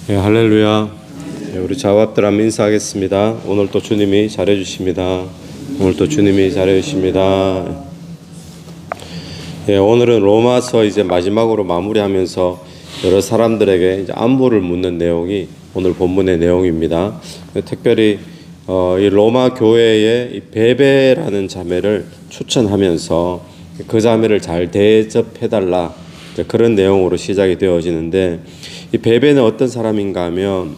네, 할렐루야. 네, 우리 자밥들 한번 인사하겠습니다. 오늘 또 주님이 잘해주십니다. 오늘 또 주님이 잘해주십니다. 네, 오늘은 로마서 이제 마지막으로 마무리하면서 여러 사람들에게 이제 안부를 묻는 내용이 오늘 본문의 내용입니다. 특별히 이 로마 교회의 이 베베라는 자매를 추천하면서 그 자매를 잘 대접해달라, 그런 내용으로 시작이 되어지는데, 이 베베는 어떤 사람인가 하면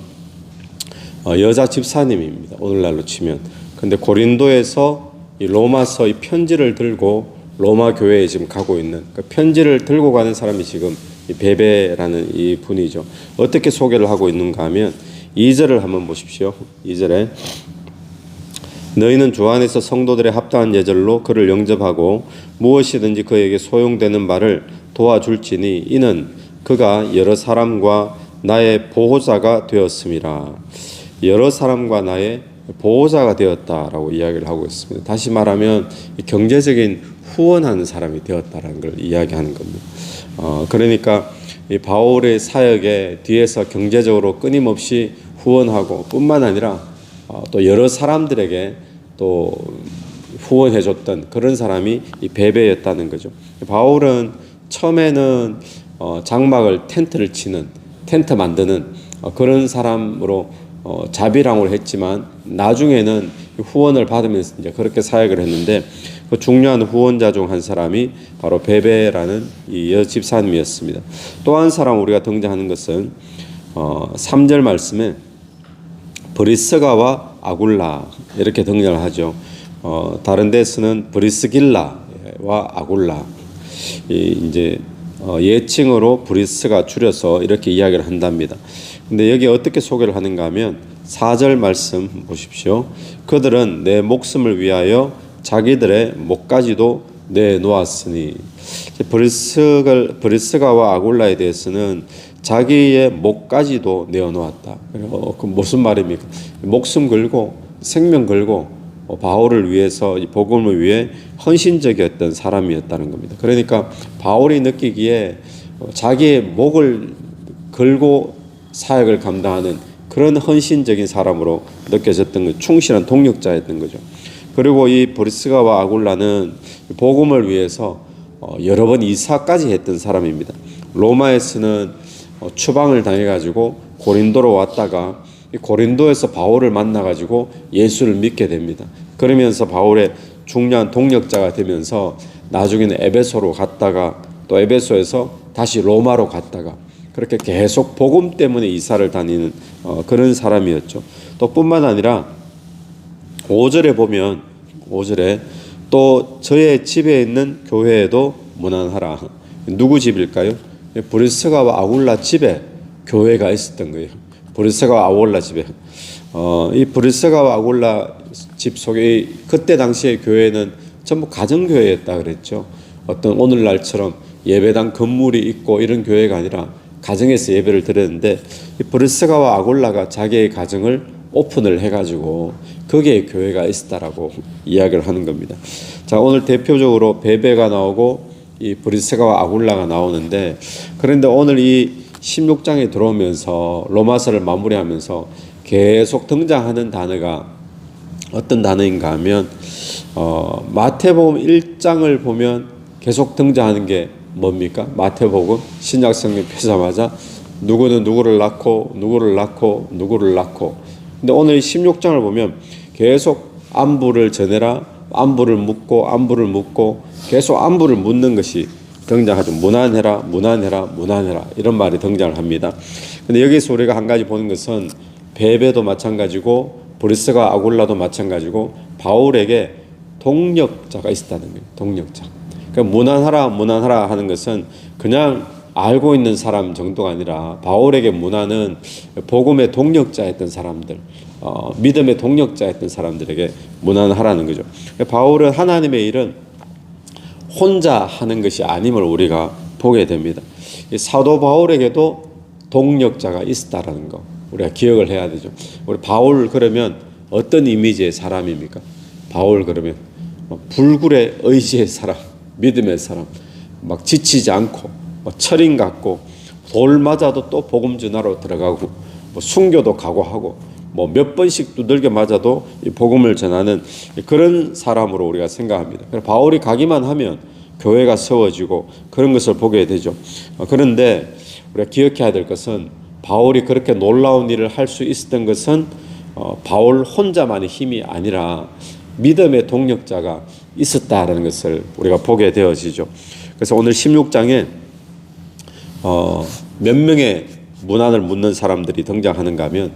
여자 집사님입니다. 오늘날로 치면. 근데 고린도에서 이 로마서 이 편지를 들고 로마 교회에 지금 가고 있는, 그 편지를 들고 가는 사람이 지금 이 베베라는 이 분이죠. 어떻게 소개를 하고 있는가 하면 2절을 한번 보십시오. 2절에 너희는 주 안에서 성도들의 합당한 예절로 그를 영접하고 무엇이든지 그에게 소용되는 말을 도와줄지니 이는 그가 여러 사람과 나의 보호자가 되었음이라. 여러 사람과 나의 보호자가 되었다라고 이야기를 하고 있습니다. 다시 말하면 경제적인 후원하는 사람이 되었다라는 걸 이야기하는 겁니다. 그러니까 이 바울의 사역에 뒤에서 경제적으로 끊임없이 후원하고 뿐만 아니라 또 여러 사람들에게 또 후원해줬던 그런 사람이 이 베베였다는 거죠. 바울은 처음에는 장막을 텐트 만드는 그런 사람으로 자비랑을 했지만 나중에는 후원을 받으면서 이제 그렇게 사역을 했는데, 그 중요한 후원자 중 한 사람이 바로 베베라는 이 여집사님이었습니다. 또 한 사람 우리가 등장하는 것은 3절 말씀에 브리스가와 아굴라 이렇게 등장을 하죠. 다른 데서는 브리스길라와 아굴라, 이제 예칭으로 브리스가 줄여서 이렇게 이야기를 한답니다. 근데 여기 어떻게 소개를 하는가 하면 4절 말씀 보십시오. 그들은 내 목숨을 위하여 자기들의 목까지도 내놓았으니, 브리스가와 아굴라에 대해서는 자기의 목까지도 내어놓았다. 그 무슨 말입니까? 목숨 걸고 생명 걸고 바울을 위해서, 이 복음을 위해 헌신적이었던 사람이었다는 겁니다. 그러니까 바울이 느끼기에 자기의 목을 걸고 사역을 감당하는 그런 헌신적인 사람으로 느껴졌던 것, 충실한 동력자였던 거죠. 그리고 이 브리스가와 아굴라는 복음을 위해서 여러 번 이사까지 했던 사람입니다. 로마에서는 추방을 당해가지고 고린도로 왔다가 고린도에서 바울을 만나가지고 예수를 믿게 됩니다. 그러면서 바울의 중요한 동력자가 되면서 나중에는 에베소로 갔다가 또 에베소에서 다시 로마로 갔다가 그렇게 계속 복음 때문에 이사를 다니는 그런 사람이었죠. 또 뿐만 아니라 5절에 보면 5절에 또 저의 집에 있는 교회에도 문안하라. 누구 집일까요? 브리스가와 아굴라 집에 교회가 있었던 거예요. 브리스가와 아굴라 집에. 이 브리스가와 아굴라 집 속에 그때 당시의 교회는 전부 가정교회였다 그랬죠. 어떤 오늘날처럼 예배당 건물이 있고 이런 교회가 아니라 가정에서 예배를 드렸는데, 이 브리스가와 아굴라가 자기의 가정을 오픈을 해가지고 거기에 교회가 있었다라고 이야기를 하는 겁니다. 자, 오늘 대표적으로 베베가 나오고 이 브리스가와 아굴라가 나오는데, 그런데 오늘 이 16장에 들어오면서 로마서를 마무리하면서 계속 등장하는 단어가 어떤 단어인가 하면 마태복음 1장을 보면 계속 등장하는 게 뭡니까? 마태복음 신약성경 펴자마자 누구는 누구를 낳고 누구를 낳고 누구를 낳고. 근데 오늘 16장을 보면 계속 안부를 전해라, 안부를 묻고 계속 안부를 묻는 것이 등장하죠. 문안해라, 문안해라, 문안해라, 이런 말이 등장을 합니다. 근데 여기서 우리가 한 가지 보는 것은 베베도 마찬가지고 브리스가 아굴라도 마찬가지고 바울에게 동력자가 있었다는 거예요. 동력자. 그러니까 문안하라 하는 것은 그냥 알고 있는 사람 정도가 아니라 바울에게 문안은 복음의 동력자였던 사람들, 믿음의 동력자였던 사람들에게 문안하라는 거죠. 바울은 하나님의 일은 혼자 하는 것이 아님을 우리가 보게 됩니다. 사도 바울에게도 동력자가 있었다라는 거 우리가 기억을 해야 되죠. 우리 바울 그러면 어떤 이미지의 사람입니까? 바울 그러면 불굴의 의지의 사람, 믿음의 사람, 막 지치지 않고 철인 같고 돌 맞아도 또 복음 전하러 들어가고 뭐 순교도 각오하고 뭐 몇 번씩 두들겨 맞아도 이 복음을 전하는 그런 사람으로 우리가 생각합니다. 바울이 가기만 하면 교회가 세워지고 그런 것을 보게 되죠. 그런데 우리가 기억해야 될 것은 바울이 그렇게 놀라운 일을 할 수 있었던 것은 바울 혼자만의 힘이 아니라 믿음의 동력자가 있었다라는 것을 우리가 보게 되어지죠. 그래서 오늘 16장에 몇 명의 문안을 묻는 사람들이 등장하는가 하면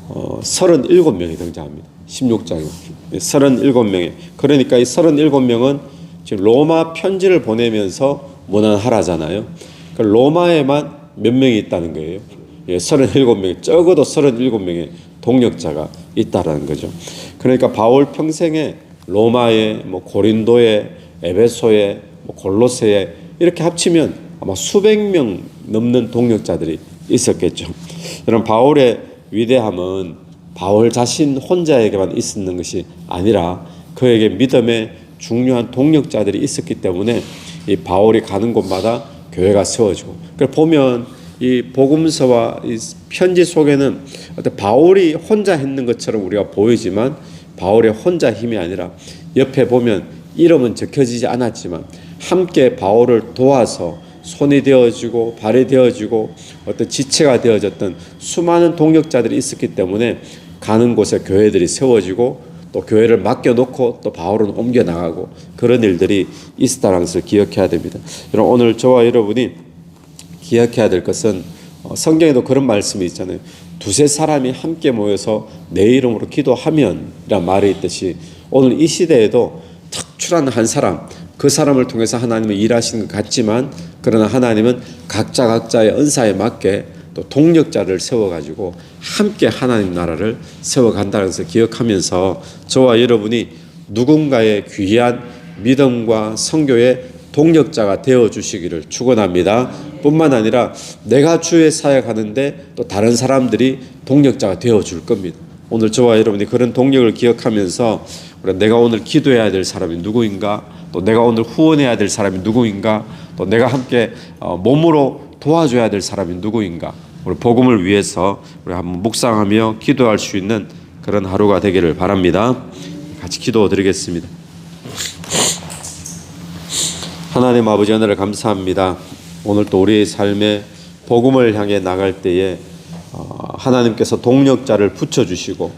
37명이 등장합니다. 16장에 37명이. 그러니까 이 37명은 지금 로마 편지를 보내면서 문안하라잖아요. 그러니까 로마에만 몇 명이 있다는 거예요. 37명이, 적어도 37명의 동력자가 있다라는 거죠. 그러니까 바울 평생에 로마에, 고린도에, 에베소에, 골로새에 이렇게 합치면 아마 수백 명 넘는 동력자들이 있었겠죠. 여러분, 바울의 위대함은 바울 자신 혼자에게만 있었는 것이 아니라 그에게 믿음의 중요한 동력자들이 있었기 때문에 이 바울이 가는 곳마다 교회가 세워지고, 그걸 보면 이 복음서와 이 편지 속에는 어떤 바울이 혼자 했는 것처럼 우리가 보이지만 바울의 혼자 힘이 아니라 옆에 보면 이름은 적혀지지 않았지만 함께 바울을 도와서 손이 되어지고 발이 되어지고 어떤 지체가 되어졌던 수많은 동력자들이 있었기 때문에 가는 곳에 교회들이 세워지고 또 교회를 맡겨놓고 또 바울은 옮겨나가고 그런 일들이 있었다는 것을 기억해야 됩니다. 여러분, 오늘 저와 여러분이 기억해야 될 것은 성경에도 그런 말씀이 있잖아요. 두세 사람이 함께 모여서 내 이름으로 기도하면 이란 말이 있듯이 오늘 이 시대에도 특출한 한 사람, 그 사람을 통해서 하나님은 일하시는 것 같지만 그러나 하나님은 각자의 은사에 맞게 또 동력자를 세워가지고 함께 하나님 나라를 세워간다는 것을 기억하면서 저와 여러분이 누군가의 귀한 믿음과 선교의 동력자가 되어주시기를 축원합니다. 뿐만 아니라 내가 주의 사역하는데 또 다른 사람들이 동력자가 되어줄 겁니다. 오늘 저와 여러분이 그런 동력을 기억하면서 내가 오늘 기도해야 될 사람이 누구인가, 또 내가 오늘 후원해야 될 사람이 누구인가, 또 내가 함께 몸으로 도와줘야 될 사람이 누구인가, 우리 복음을 위해서 우리 한번 묵상하며 기도할 수 있는 그런 하루가 되기를 바랍니다. 같이 기도드리겠습니다. 하나님 아버지, 하늘을 감사합니다. 오늘 또 우리의 삶에 복음을 향해 나갈 때에 하나님께서 동력자를 붙여주시고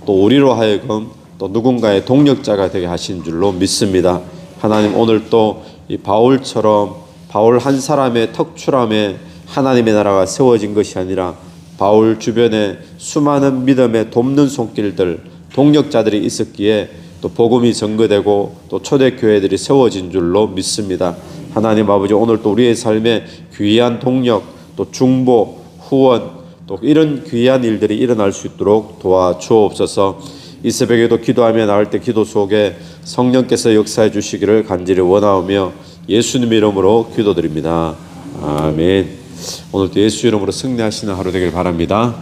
또 우리로 하여금 또 누군가의 동력자가 되게 하신 줄로 믿습니다. 하나님, 오늘 또 이 바울처럼 바울 한 사람의 특출함에 하나님의 나라가 세워진 것이 아니라 바울 주변에 수많은 믿음의 돕는 손길들, 동력자들이 있었기에 또 복음이 전거되고 또 초대교회들이 세워진 줄로 믿습니다. 하나님 아버지, 오늘 또 우리의 삶에 귀한 동력, 또 중보, 후원, 또 이런 귀한 일들이 일어날 수 있도록 도와주옵소서. 이 새벽에도 기도하며 나갈 때 기도 속에 성령께서 역사해 주시기를 간절히 원하오며 예수님 이름으로 기도드립니다. 아멘. 오늘도 예수 이름으로 승리하시는 하루 되길 바랍니다.